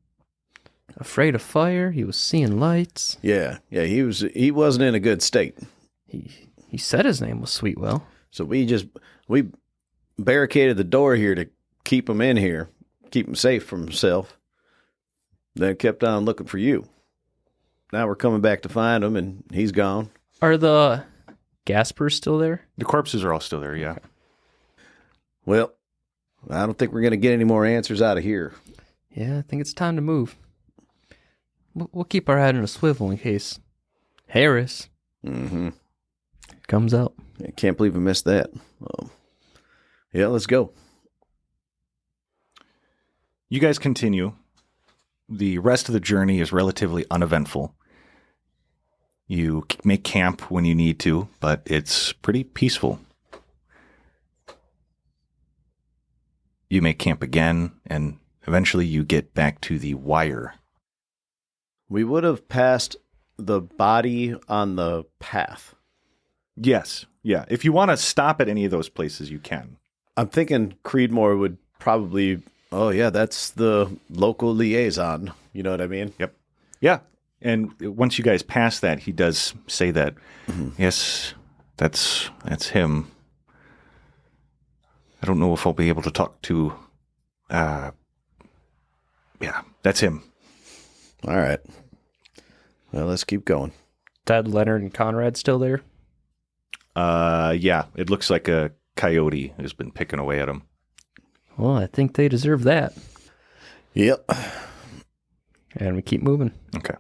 afraid of fire. He was seeing lights. Yeah. He wasn't in a good state. He said his name was Sweetwell. So we barricaded the door here to keep him in here, keep him safe from himself. Then kept on looking for you. Now we're coming back to find him, and he's gone. Are the Gaspers still there? the corpses are all still there, yeah. Well, I don't think we're going to get any more answers out of here. Yeah, I think it's time to move. We'll keep our head in a swivel in case Harris comes out. I can't believe we missed that. Yeah, let's go. You guys continue. The rest of the journey is relatively uneventful. You make camp when you need to, but it's pretty peaceful. You make camp again, and eventually you get back to the wire. We would have passed the body on the path. Yes, yeah. If you want to stop at any of those places, you can. I'm thinking Creedmoor would probably, oh yeah, that's the local liaison. You know what I mean? Yep. Yeah. And once you guys pass that, he does say that, yes, that's him. I don't know if I'll be able to talk to, yeah, that's him. All right. Well, let's keep going. Dad, Leonard, and Conrad still there? Yeah, it looks like a coyote has been picking away at him. Well, I think they deserve that. Yep. And we keep moving. Okay.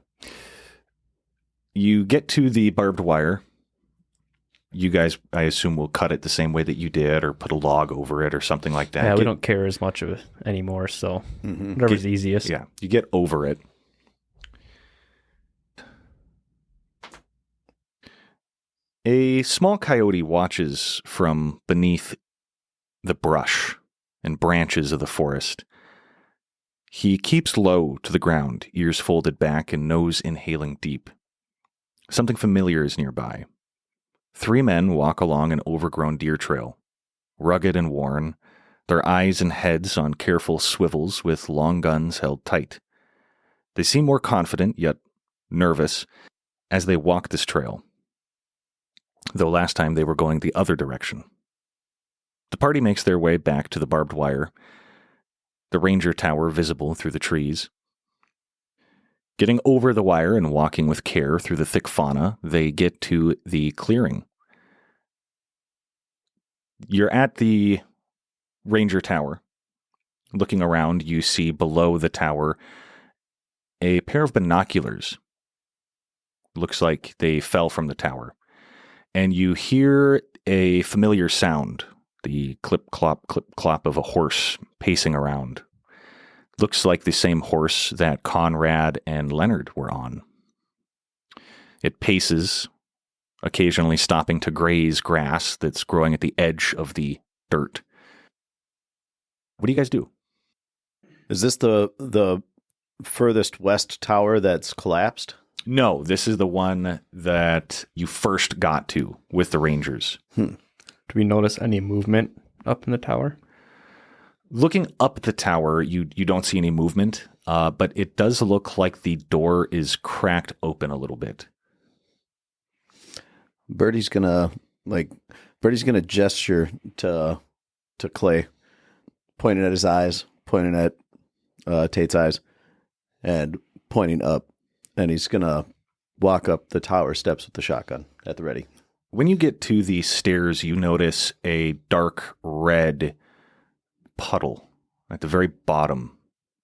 You get to the barbed wire. You guys, I assume, will cut it the same way that you did, or put a log over it, or something like that. Yeah, we don't care as much of it anymore, so whatever's easiest. Yeah, you get over it. A small coyote watches from beneath the brush and branches of the forest. He keeps low to the ground, ears folded back and nose inhaling deep. Something familiar is nearby. 3 men walk along an overgrown deer trail, rugged and worn, their eyes and heads on careful swivels with long guns held tight. They seem more confident, yet nervous, as they walk this trail, though last time they were going the other direction. The party makes their way back to the barbed wire, the ranger tower visible through the trees. Getting over the wire and walking with care through the thick fauna, they get to the clearing. You're at the ranger tower. Looking around, you see below the tower a pair of binoculars. Looks like they fell from the tower. And you hear a familiar sound, the clip-clop of a horse pacing around. Looks like the same horse that Conrad and Leonard were on. It paces, occasionally stopping to graze grass that's growing at the edge of the dirt. What do you guys do? Is this the furthest west tower that's collapsed? No, this is the one that you first got to with the Rangers. Do we notice any movement up in the tower? Looking up the tower, you don't see any movement, but it does look like the door is cracked open a little bit. Birdie's gonna gesture to Clay, pointing at his eyes, pointing at Tate's eyes, and pointing up. And he's gonna walk up the tower steps with the shotgun at the ready. When you get to the stairs, you notice a dark red puddle at the very bottom,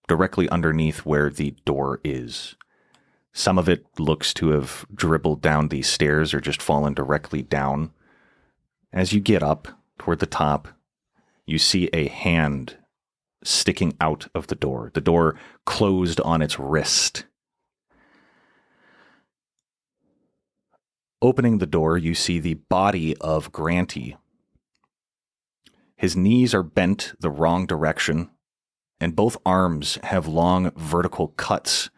directly underneath where the door is. Some of it looks to have dribbled down these stairs or just fallen directly down. As you get up toward the top, you see a hand sticking out of the door closed on its wrist. Opening the door, you see the body of Granty. His knees are bent the wrong direction, and both arms have long vertical cuts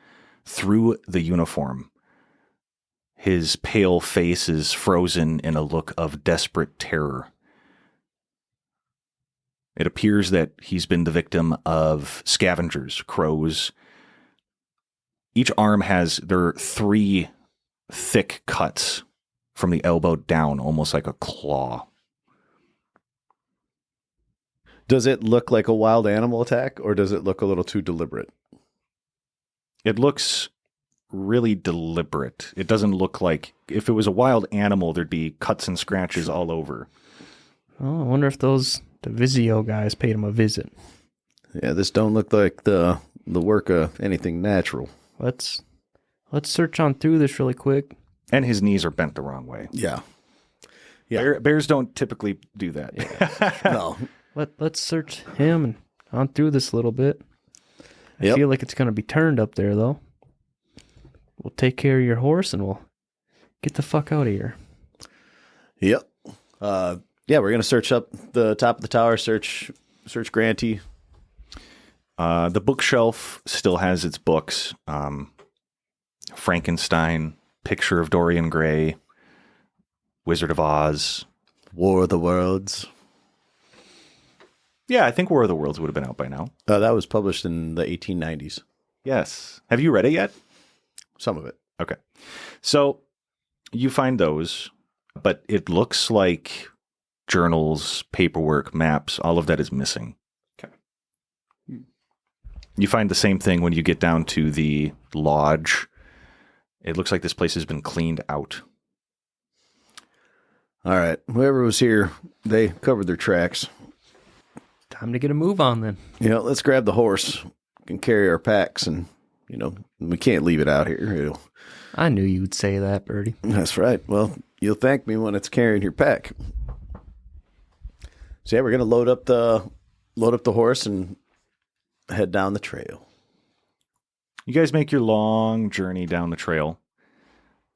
through the uniform. His pale face is frozen in a look of desperate terror. It appears that he's been the victim of scavengers, crows. Each arm has their 3 thick cuts from the elbow down, almost like a claw. Does it look like a wild animal attack, or does it look a little too deliberate? It looks really deliberate. It doesn't look like, if it was a wild animal, there'd be cuts and scratches all over. Oh, I wonder if those The Vizio guys paid him a visit. Yeah, this don't look like the work of anything natural. Let's search on through this really quick. And his knees are bent the wrong way. Yeah. Yeah. Bears don't typically do that. Yeah. No. Let's search him and on through this a little bit. I Yep. feel like it's going to be turned up there, though. We'll take care of your horse and we'll get the fuck out of here. Yep. Yeah, we're gonna search up the top of the tower. Search Grantee. The bookshelf still has its books. Frankenstein, Picture of Dorian Gray, Wizard of Oz. War of the Worlds. Yeah, I think War of the Worlds would have been out by now. That was published in the 1890s. Yes. Have you read it yet? Some of it. Okay. So you find those, but it looks like journals, paperwork, maps, all of that is missing. Okay. You find the same thing when you get down to the lodge. It looks like this place has been cleaned out. All right. Whoever was here, they covered their tracks. Time to get a move on then. Let's grab the horse. We can carry our packs, and we can't leave it out here. I knew you would say that, Birdie. That's right. Well, you'll thank me when it's carrying your pack. So yeah, we're gonna load up the horse and head down the trail. You guys make your long journey down the trail.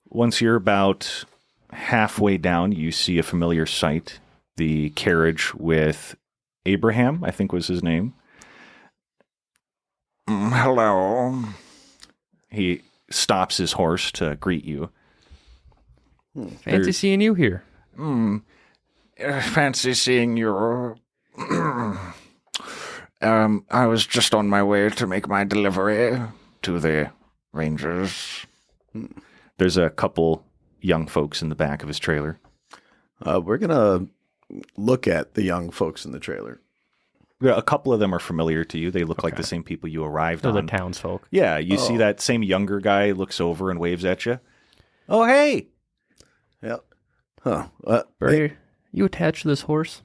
Once you're about halfway down, you see a familiar sight. The carriage with Abraham, I think was his name. Hello. He stops his horse to greet you. Fancy seeing you here. Fancy seeing you. I was just on my way to make my delivery to the Rangers. There's a couple young folks in the back of his trailer. We're gonna look at the young folks in the trailer. Yeah, a couple of them are familiar to you. They look like Okay. the same people you arrived They're the on. townsfolk. Yeah, you see that same younger guy looks over and waves at you. Oh, hey! Yep. Huh. Birdie, you attached to this horse?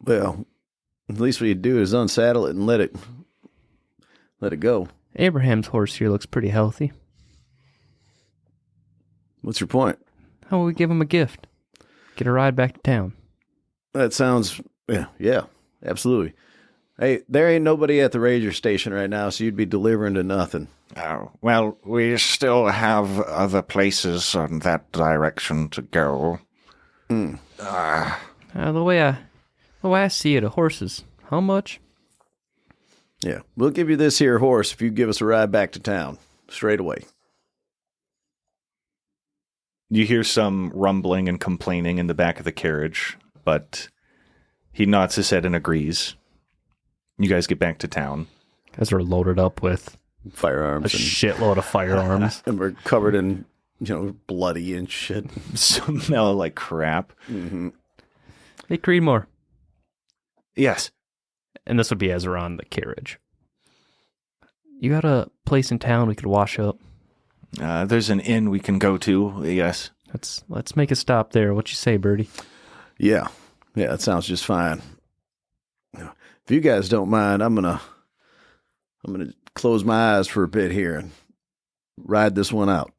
Well, at least what you do is unsaddle it and let it go. Abraham's horse here looks pretty healthy. What's your point? How about we give him a gift? Get a ride back to town. That sounds, yeah, absolutely. Hey, there ain't nobody at the ranger station right now, so you'd be delivering to nothing. Oh, well, we still have other places in that direction to go. The way I see it, a horse is how much? Yeah, we'll give you this here horse if you give us a ride back to town, straight away. You hear some rumbling and complaining in the back of the carriage, but he nods his head and agrees. You guys get back to town. Guys are loaded up with a Firearms. shitload of firearms. And we're covered in, bloody and shit. Smell like crap. Mm-hmm. Hey, Creedmoor. Yes. And this would be as we're on the carriage. You got a place in town we could wash up? There's an inn we can go to, yes. Let's make a stop there. What you say, Birdie? Yeah, that sounds just fine. If you guys don't mind, I'm gonna close my eyes for a bit here and ride this one out.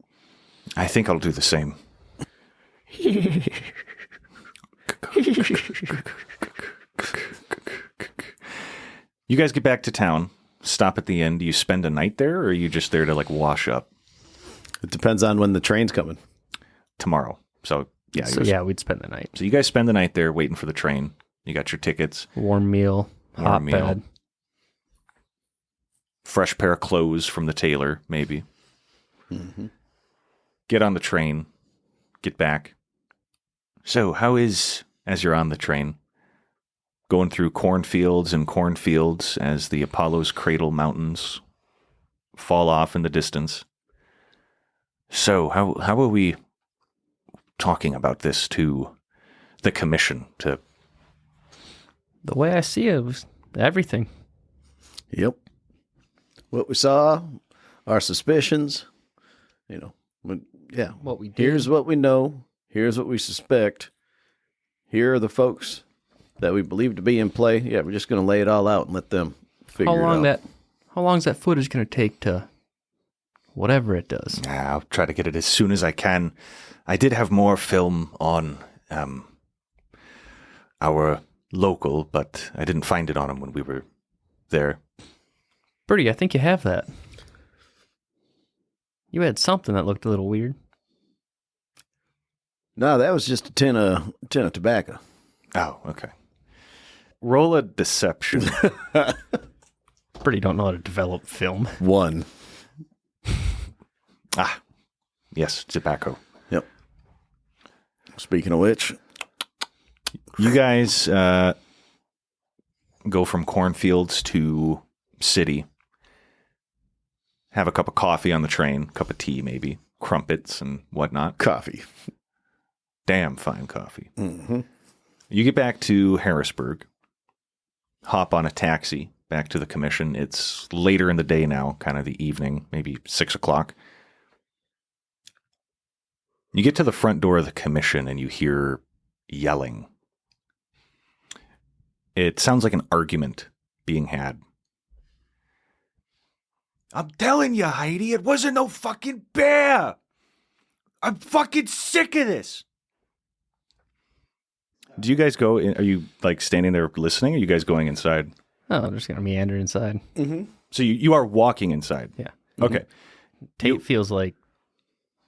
I think I'll do the same. You guys get back to town, stop at the inn. Do you spend a night there, or are you just there to, wash up? It depends on when the train's coming. Tomorrow. So, yeah. We'd spend the night. So you guys spend the night there waiting for the train. You got your tickets. Warm meal, hot Warm meal. bed. Fresh pair of clothes from the tailor, maybe. Mm-hmm. Get on the train. Get back. So, how is, as you're on the train, going through cornfields and cornfields as the Apollo's Cradle mountains fall off in the distance? So, how are we talking about this to the commission? To The way I see it was everything. Yep. What we saw, our suspicions, What we did. Here's what we know. Here's what we suspect. Here are the folks that we believe to be in play. Yeah, we're just going to lay it all out and let them figure it out. How long is that footage going to take to whatever it does? I'll try to get it as soon as I can. I did have more film on our local, but I didn't find it on him when we were there. Birdie, I think you have that. You had something that looked a little weird. No, that was just a tin of tobacco. Oh, okay. Roll a deception. Birdie don't know how to develop film. 1. Yes, tobacco. Yep. Speaking of which, You guys go from cornfields to city. Have a cup of coffee on the train, cup of tea maybe, crumpets and whatnot. coffee. Damn fine coffee. Mm-hmm. You get back to Harrisburg, hop on a taxi back to the commission. It's later in the day now, kind of the evening, maybe 6 o'clock. You get to the front door of the commission and you hear yelling. It sounds like an argument being had. I'm telling you, Heidi, it wasn't no fucking bear. I'm fucking sick of this. Do you guys go in? Are you like standing there listening? Or are you guys going inside? Oh, I'm just going to meander inside. Mm-hmm. So you are walking inside. Yeah. Okay. Tate feels like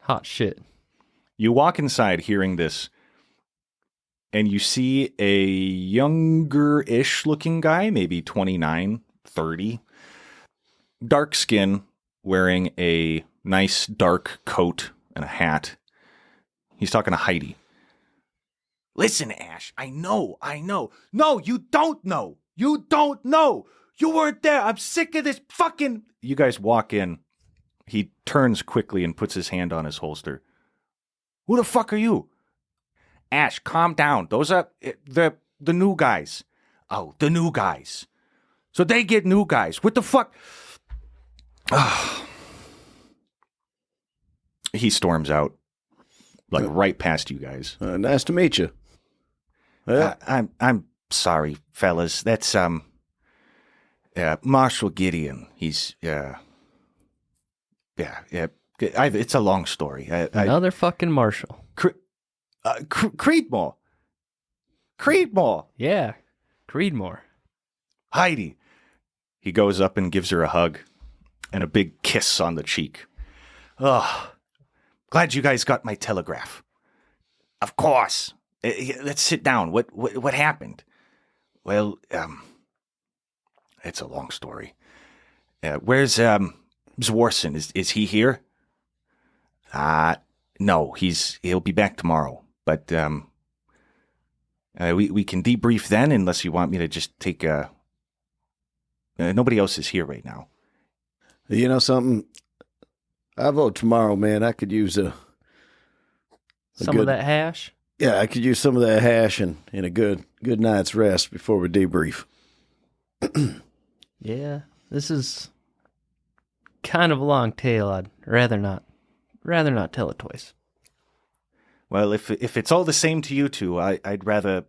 hot shit. You walk inside hearing this, and you see a younger-ish looking guy, maybe 29, 30. Dark skin, wearing a nice dark coat and a hat. He's talking to Heidi. Listen, Ash, I know. No, you don't know. You weren't there. I'm sick of this fucking... You guys walk in. He turns quickly and puts his hand on his holster. Who the fuck are you? Ash, calm down. Those are the new guys. Oh, the new guys. So they get new guys. What the fuck? He storms out, like right past you guys. Nice to meet you. I'm sorry, fellas. That's Marshal Gideon. He's it's a long story. Another fucking Marshal. Creedmoor. Yeah, Creedmoor. Heidi. He goes up and gives her a hug and a big kiss on the cheek. Oh, glad you guys got my telegraph. Of course. Let's sit down. What happened? Well, it's a long story. Where's Zwarson? Is he here? No, he'll be back tomorrow. But we can debrief then, unless you want me to just take a. Nobody else is here right now. You know something? I vote tomorrow, man. I could use Some of that hash? Yeah, I could use some of that hash and a good night's rest before we debrief. Yeah, this is kind of a long tale. I'd rather not tell it twice. Well, if it's all the same to you two, I'd rather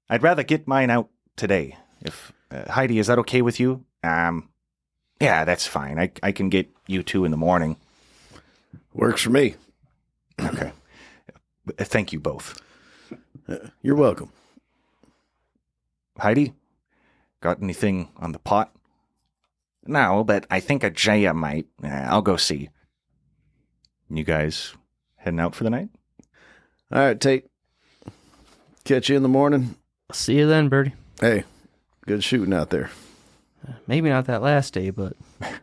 get mine out today. If Heidi, is that okay with you? Yeah, that's fine. I can get you two in the morning. Works for me. Okay. Thank you both. You're welcome. Heidi, got anything on the pot? No, but I think a Jaya might. I'll go see. You guys heading out for the night? All right, Tate. Catch you in the morning. See you then, Birdie. Hey, good shooting out there. Maybe not that last day, but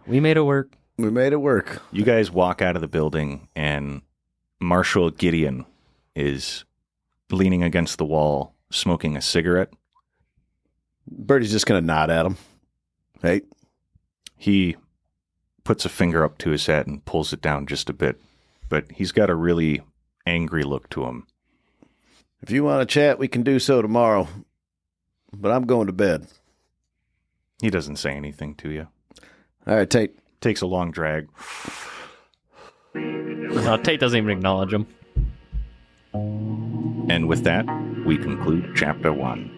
we made it work. We made it work. You guys walk out of the building, and Marshal Gideon is leaning against the wall, smoking a cigarette. Birdie's just going to nod at him. Hey. He puts a finger up to his head and pulls it down just a bit, but he's got a really angry look to him. If you want to chat, we can do so tomorrow, but I'm going to bed. He doesn't say anything to you. All right, Tate. Takes a long drag. No, Tate doesn't even acknowledge him. And with that, we conclude Chapter 1.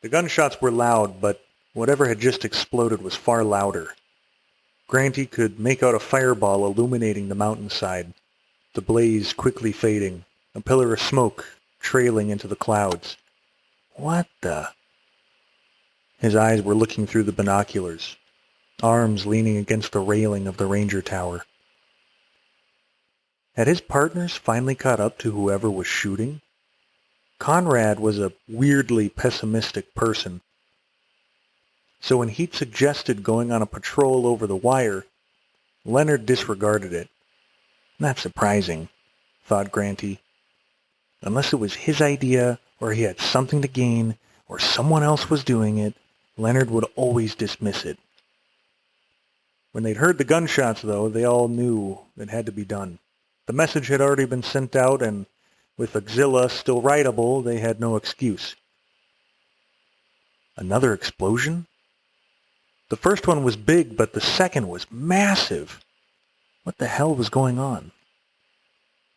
The gunshots were loud, but whatever had just exploded was far louder. Granty could make out a fireball illuminating the mountainside, the blaze quickly fading, a pillar of smoke trailing into the clouds. What the? His eyes were looking through the binoculars, arms leaning against the railing of the ranger tower. Had his partners finally caught up to whoever was shooting? Conrad was a weirdly pessimistic person, so when he'd suggested going on a patrol over the wire, Leonard disregarded it. Not surprising, thought Granty. Unless it was his idea, or he had something to gain, or someone else was doing it, Leonard would always dismiss it. When they'd heard the gunshots, though, they all knew it had to be done. The message had already been sent out, and with Auxilla still writable, they had no excuse. Another explosion? The first one was big, but the second was massive. What the hell was going on?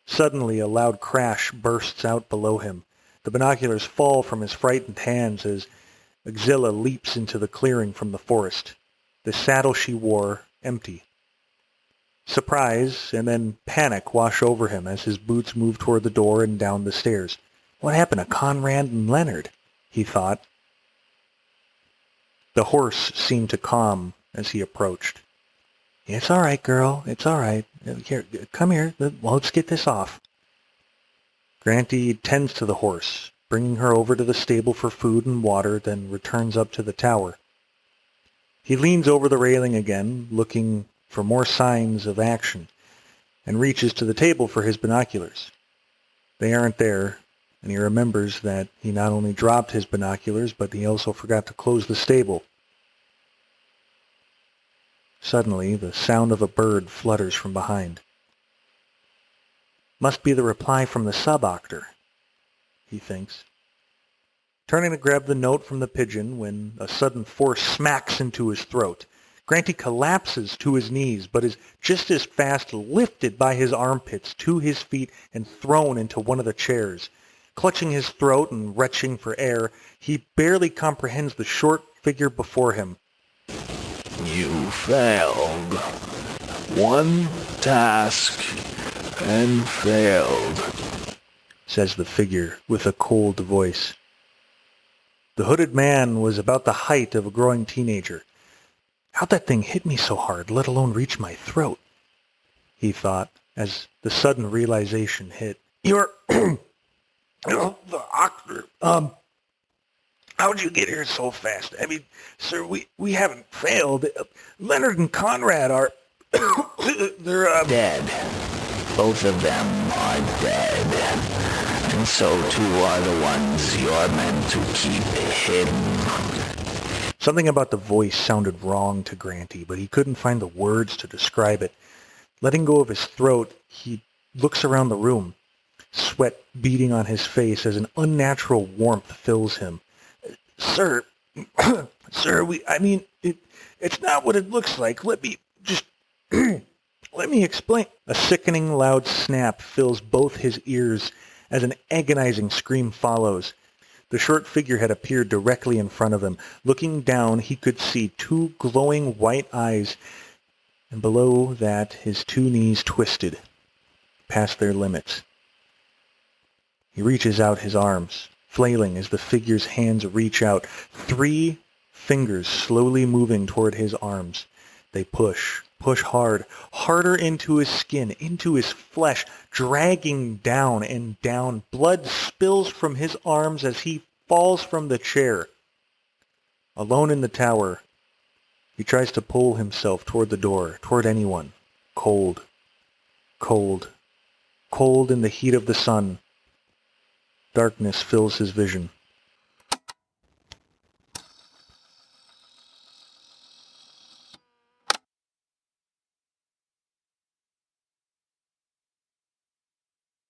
Suddenly, a loud crash bursts out below him. The binoculars fall from his frightened hands as Auxilla leaps into the clearing from the forest, the saddle she wore empty. Surprise and then panic wash over him as his boots move toward the door and down the stairs. What happened to Conrad and Leonard? He thought. The horse seemed to calm as he approached. It's all right, girl. It's all right. Here, come here. Let's get this off. Granty tends to the horse, bringing her over to the stable for food and water, then returns up to the tower. He leans over the railing again, looking for more signs of action, and reaches to the table for his binoculars. They aren't there, and he remembers that he not only dropped his binoculars, but he also forgot to close the stable. Suddenly, the sound of a bird flutters from behind. Must be the reply from the sub-octor, he thinks. Turning to grab the note from the pigeon when a sudden force smacks into his throat. Granty collapses to his knees, but is just as fast lifted by his armpits to his feet and thrown into one of the chairs. Clutching his throat and retching for air, he barely comprehends the short figure before him. You failed. One task and failed, says the figure with a cold voice. The hooded man was about the height of a growing teenager. How'd that thing hit me so hard, let alone reach my throat? He thought, as the sudden realization hit. You're the octor. How'd you get here so fast? I mean, sir, we haven't failed. Leonard and Conrad are... they're, dead. Both of them are dead. And so too are the ones you're meant to keep hidden. Something about the voice sounded wrong to Granty, but he couldn't find the words to describe it. Letting go of his throat, he looks around the room, sweat beading on his face as an unnatural warmth fills him. Sir, it's not what it looks like. Let me explain. A sickening loud snap fills both his ears as an agonizing scream follows. The short figure had appeared directly in front of him. Looking down, he could see two glowing white eyes, and below that, his two knees twisted, past their limits. He reaches out his arms, flailing as the figure's hands reach out, 3 fingers slowly moving toward his arms. They push hard, harder into his skin, into his flesh, dragging down and down. Blood spills from his arms as he falls from the chair. Alone in the tower, he tries to pull himself toward the door, toward anyone. Cold. Cold in the heat of the sun. Darkness fills his vision.